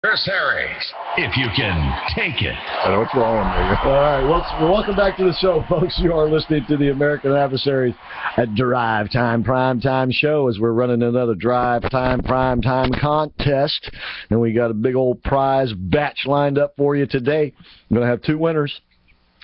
Chris Harris, if you can take it. I know what's wrong with me. All right, well, welcome back to the show, folks. You are listening to the American Adversaries at Drive Time Primetime Show as we're running another Drive Time Primetime contest. And we got a big old prize batch lined up for you today. I'm going to have two winners.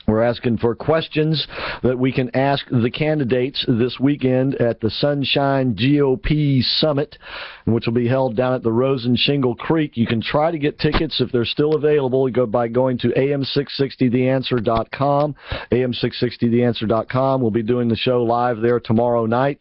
We're asking for questions that we can ask the candidates this weekend at the Sunshine GOP Summit, which will be held down at the Rosen Shingle Creek. You can try to get tickets if they're still available. You go by going to am660theanswer.com. am660theanswer.com. We'll be doing the show live there tomorrow night.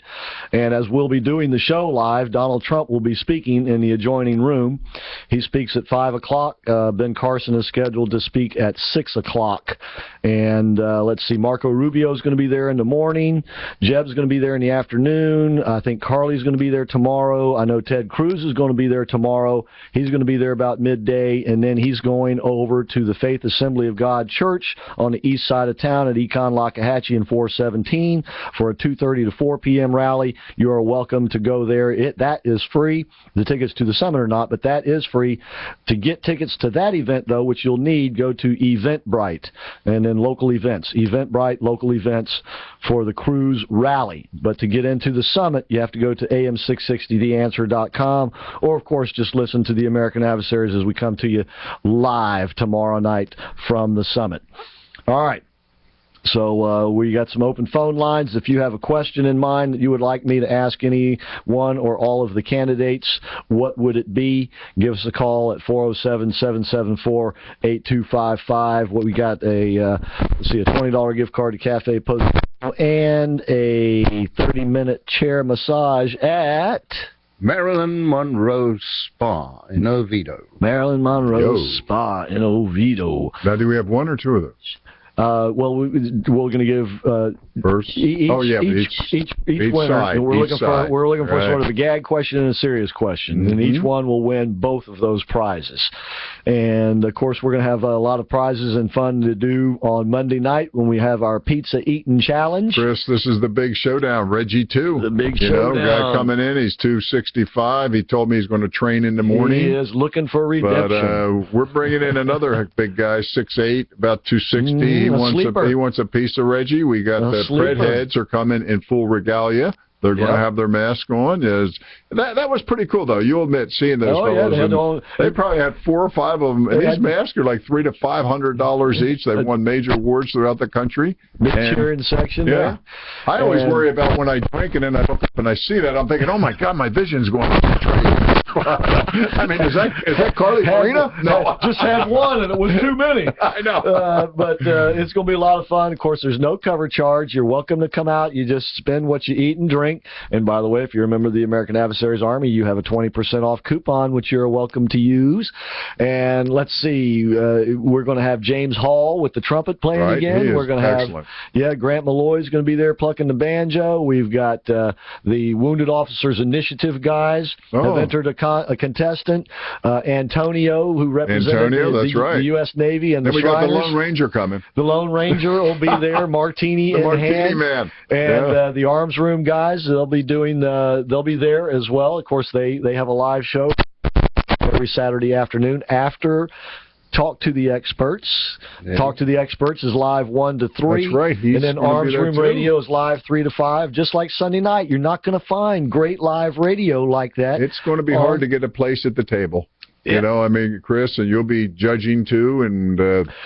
And as we'll be doing the show live, Donald Trump will be speaking in the adjoining room. He speaks at 5 o'clock. Ben Carson is scheduled to speak at 6 o'clock. And let's see, Marco Rubio is going to be there in the morning. Jeb's going to be there in the afternoon. I think Carly's going to be there tomorrow. I know Ted Cruz is going to be there tomorrow. He's going to be there about midday, and then he's going over to the Faith Assembly of God Church on the east side of town at Econ Lockahachie and 417 for a 2:30 to 4 p.m. rally. You are welcome to go there. That is free. The tickets to the summit are not, but that is free. To get tickets to that event, though, which you'll need, go to Eventbrite, and then local events, Eventbrite, local events for the Cruz rally. But to get into the summit, you have to go to am660theanswer.com, or, of course, just listen to the American Adversaries as we come to you live tomorrow night from the summit. All right. So we got some open phone lines. If you have a question in mind that you would like me to ask any one or all of the candidates, what would it be? Give us a call at 407-774-8255. What we got let's see, a $20 gift card to Cafe Post and a 30-minute chair massage at Marilyn Monroe Spa in Oviedo. Marilyn Monroe Spa in Oviedo. Now, do we have one or two of those? Well, we're going to give first. Each winner. Side, and we're looking for right. sort of a gag question and a serious question, and each one will win both of those prizes. And of course, we're going to have a lot of prizes and fun to do on Monday night when we have our pizza eating challenge. Chris, this is the big showdown. Reggie too. The big showdown. Guy coming in. He's 265. He told me he's going to train in the morning. He is looking for redemption. But we're bringing in another big guy, 6'8", about 260. He wants a piece of Reggie. We got the Fred heads are coming in full regalia. They're going to have their mask on. That was pretty cool, though. You'll admit, seeing those fellows. They probably had 4 or 5 of them. And these masks are like $300 to $500 each. They've won major awards throughout the country. Big cheering section there. I always worry about when I drink and then I look up and I see that. I'm thinking, oh, my God, my vision's going I mean, is that Carly Farina? No, just had one, and it was too many. I know. But it's going to be a lot of fun. Of course, there's no cover charge. You're welcome to come out. You just spend what you eat and drink. And by the way, if you're a member of the American Adversaries Army, you have a 20% off coupon, which you're welcome to use. And let's see, we're going to have James Hall with the trumpet playing again. We're going to have, Grant Malloy's going to be there plucking the banjo. We've got the Wounded Officers Initiative guys have entered a contestant, Antonio, who represented the U.S. Navy, and then the Shriners. We got the Lone Ranger coming. The Lone Ranger will be there, Martini in hand, man, and the Arms Room guys. They'll be there as well. Of course, they have a live show every Saturday afternoon after. Talk to the Experts. Talk to the Experts is live 1 to 3. That's right. And then Arms Room Radio is live 3 to 5. Just like Sunday night, you're not going to find great live radio like that. It's going to be hard to get a place at the table. You know, I mean, Chris, and you'll be judging too, and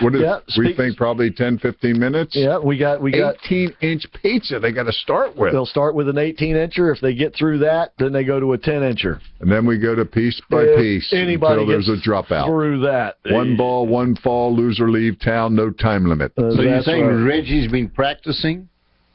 we think probably 10, 15 minutes? Yeah, we got 18-inch pizza they got to start with. They'll start with an 18-incher. If they get through that, then they go to a 10-incher. And then we go to piece by piece until there's a dropout. Through that. One ball, one fall, loser leave town, no time limit. So you're saying Reggie's been practicing?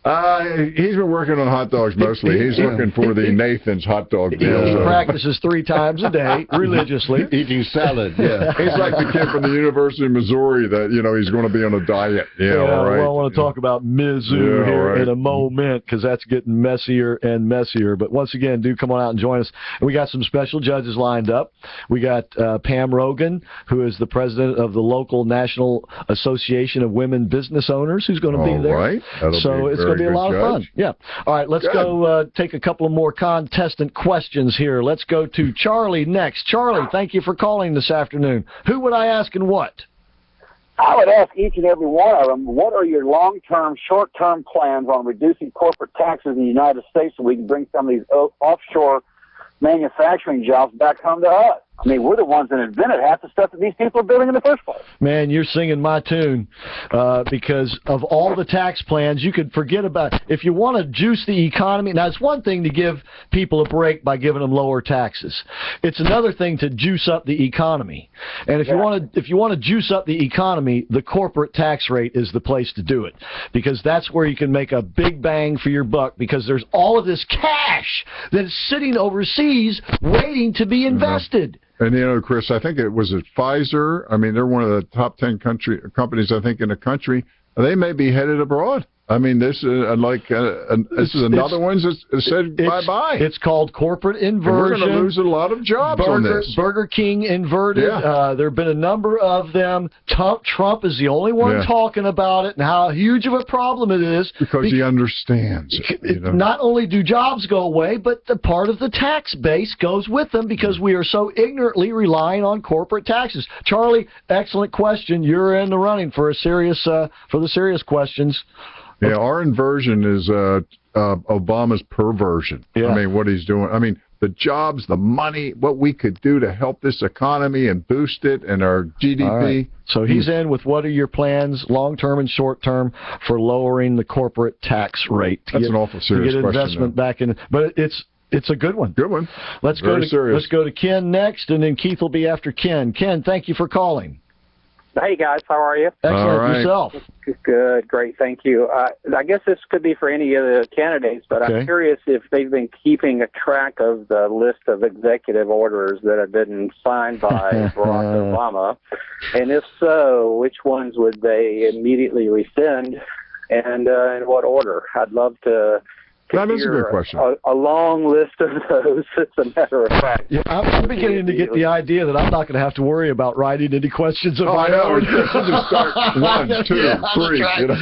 He's been working on hot dogs mostly. He's looking for the Nathan's hot dog deal. He practices 3 times a day, religiously. Eating salad, He's like the kid from the University of Missouri that, he's going to be on a diet. Well, I want to talk about Mizzou here in a moment because that's getting messier and messier. But once again, do come on out and join us. And we got some special judges lined up. We got Pam Rogan, who is the president of the local National Association of Women Business Owners, who's going to be there. Right. So it's going going to be a lot of fun. Yeah. All right, let's go take a couple of more contestant questions here. Let's go to Charlie next. Charlie, thank you for calling this afternoon. Who would I ask and what? I would ask each and every one of them, what are your long-term, short-term plans on reducing corporate taxes in the United States so we can bring some of these offshore manufacturing jobs back home to us? I mean, we're the ones that invented half the stuff that these people are building in the first place. Man, you're singing my tune because of all the tax plans, you could forget about if you want to juice the economy. Now, it's one thing to give people a break by giving them lower taxes. It's another thing to juice up the economy. And if you want to juice up the economy, the corporate tax rate is the place to do it because that's where you can make a big bang for your buck because there's all of this cash that's sitting overseas waiting to be invested. And, you know, Chris, I think it was Pfizer. I mean, they're one of the top 10 companies, I think, in the country. They may be headed abroad. I mean, this is this is another one that said bye-bye. It's called corporate inversion. And we're going to lose a lot of jobs on this. Burger King inverted. Yeah. There have been a number of them. Trump is the only one talking about it and how huge of a problem it is. Because he understands. Not only do jobs go away, but the part of the tax base goes with them because we are so ignorantly relying on corporate taxes. Charlie, excellent question. You're in the running for the serious questions. Yeah, our inversion is Obama's perversion. Yeah. I mean, what he's doing. I mean, the jobs, the money, what we could do to help this economy and boost it and our GDP. All right. So he's in with what are your plans, long-term and short-term, for lowering the corporate tax rate? That's an awful serious question. To get investment back in. But it's a good one. Good one. Let's go to Ken next, and then Keith will be after Ken. Ken, thank you for calling. Hey, guys. How are you? Excellent. Right. Yourself? Good. Great. Thank you. I guess this could be for any of the candidates, but I'm curious if they've been keeping a track of the list of executive orders that have been signed by Barack Obama. And if so, which ones would they immediately rescind and in what order? I'd love to that is a good question. A long list of those, as a matter of fact. Yeah, I'm beginning to get the idea that I'm not going to have to worry about writing any questions of my own. We'll just start 1, 2, 3. You know?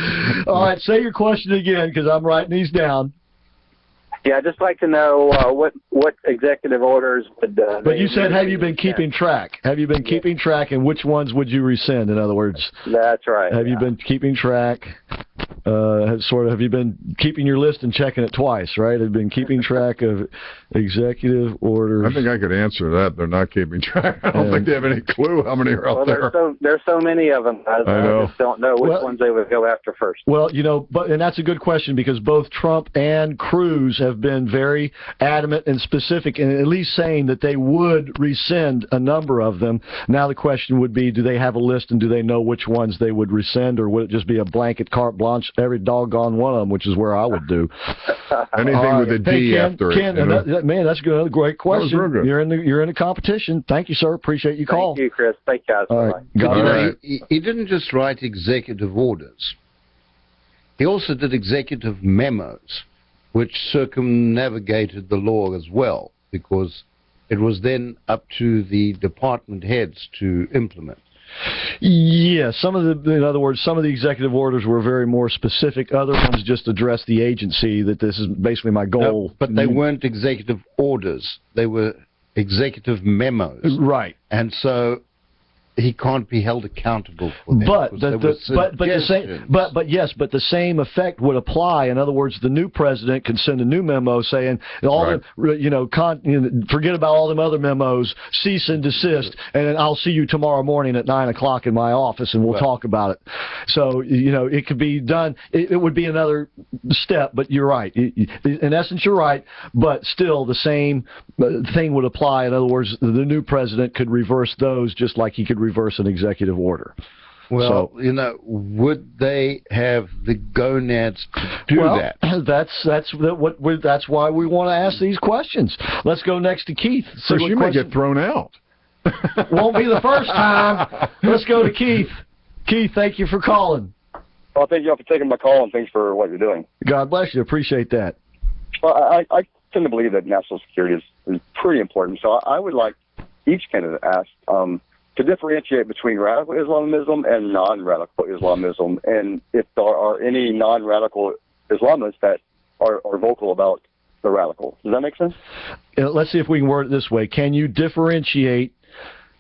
All right, say your question again because I'm writing these down. Yeah, I'd just like to know what executive orders would... but you said, have you been keeping track? Have you been keeping track, and which ones would you rescind, in other words? That's right. Have you been keeping track? Have you been keeping your list and checking it twice, right? Have you been keeping track of executive orders? I think I could answer that. They're not keeping track. I don't think they have any clue how many are out there. There's so many of them. I just don't know which ones they would go after first. Well, and that's a good question because both Trump and Cruz have been very adamant and specific and at least saying that they would rescind a number of them. Now the question would be, do they have a list and do they know which ones they would rescind, or would it just be a blanket carte blanche, every doggone one of them, which is where I would do. Anything with a D after Ken, it. Man, that's a great question. That was real good. You're in the competition. Thank you, sir. Appreciate you call. Thank you, Chris. Thank you, guys. All right. He didn't just write executive orders. He also did executive memos, which circumnavigated the law as well, because it was then up to the department heads to implement. Yeah, in other words, some of the executive orders were very more specific. Other ones just addressed the agency, that this is basically my goal. No, but they weren't executive orders. They were executive memos. Right. And so he can't be held accountable for them. But the same effect would apply. In other words, the new president can send a new memo saying forget about all them other memos, cease and desist, and I'll see you tomorrow morning at 9 o'clock in my office, and we'll talk about it. So it could be done. It would be another step, but you're right. In essence, you're right. But still, the same thing would apply. In other words, the new president could reverse those just like he could reverse an executive order. Well, would they have the gonads to do that? That's why we want to ask these questions. Let's go next to Keith. Chris, you may get thrown out. Won't be the first time. Let's go to Keith. Keith, thank you for calling. Well, thank you all for taking my call, and thanks for what you're doing. God bless you. Appreciate that. Well, I tend to believe that national security is pretty important. So I would like each candidate asked to differentiate between radical Islamism and non-radical Islamism, and if there are any non-radical Islamists that are vocal about the radicals. Does that make sense? Let's see if we can word it this way. Can you differentiate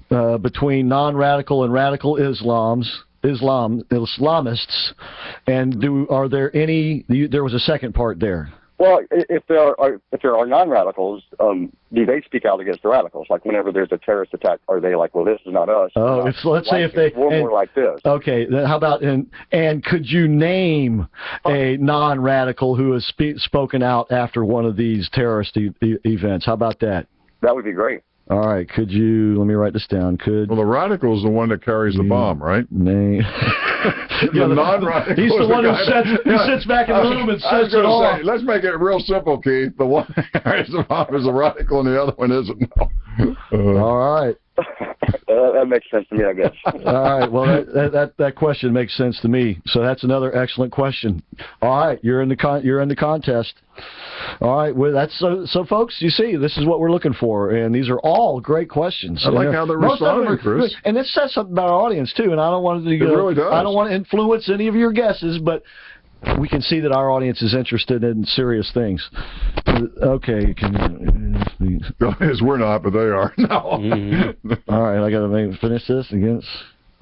between non-radical and radical Islamists? And are there any? There was a second part there. Well, if there are non-radicals, do they speak out against the radicals? Like whenever there's a terrorist attack, are they like, well, this is not us? Oh, let's say if they we're more like this. Okay, then how about and could you name a non-radical who has spoken out after one of these terrorist events? How about that? That would be great. All right, let me write this down. Well, the radical is the one that carries the bomb, right? Name. The non-radical. He's the one who sits back in the room and sets it off. Let's make it real simple, Keith. The one that carries the bomb is the radical, and the other one isn't. All right. That makes sense to me, I guess. All right. Well, that question makes sense to me. So that's another excellent question. All right, you're in the contest. All right. Well, that's so, folks. You see, this is what we're looking for, and these are all great questions. I like how they're responding, Chris. And it says something about our audience too. And I don't want to. It really does. I don't want to influence any of your guesses, but we can see that our audience is interested in serious things. Okay. As we're not, but they are. No. Mm-hmm. All right, I got to finish this against.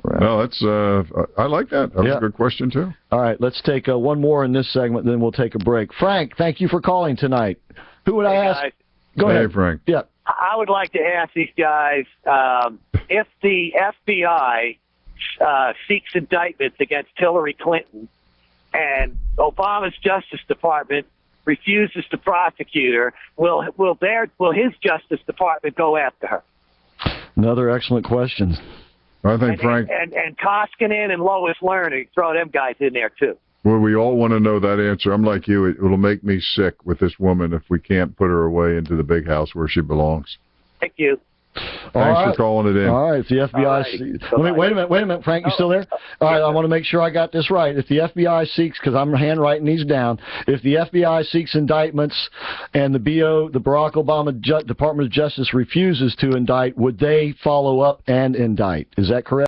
Right. No, that's. I like that. That was a good question too. All right, let's take one more in this segment, then we'll take a break. Frank, thank you for calling tonight. Who would I ask? Guys. Go ahead, Frank. Yeah. I would like to ask these guys if the FBI seeks indictments against Hillary Clinton and Obama's Justice Department refuses to prosecute her, will his Justice Department go after her? Another excellent question. I think Frank and Koskinen and Lois Lerner, throw them guys in there too. Well, we all want to know that answer. I'm like you. It'll make me sick with this woman if we can't put her away into the big house where she belongs. Thank you. Thanks for calling it in. All right, if the FBI... Wait a minute, Frank, you still there? All right, I want to make sure I got this right. If the FBI seeks, because I'm handwriting these down, if the FBI seeks indictments and the Barack Obama Department of Justice refuses to indict, would they follow up and indict? Is that correct?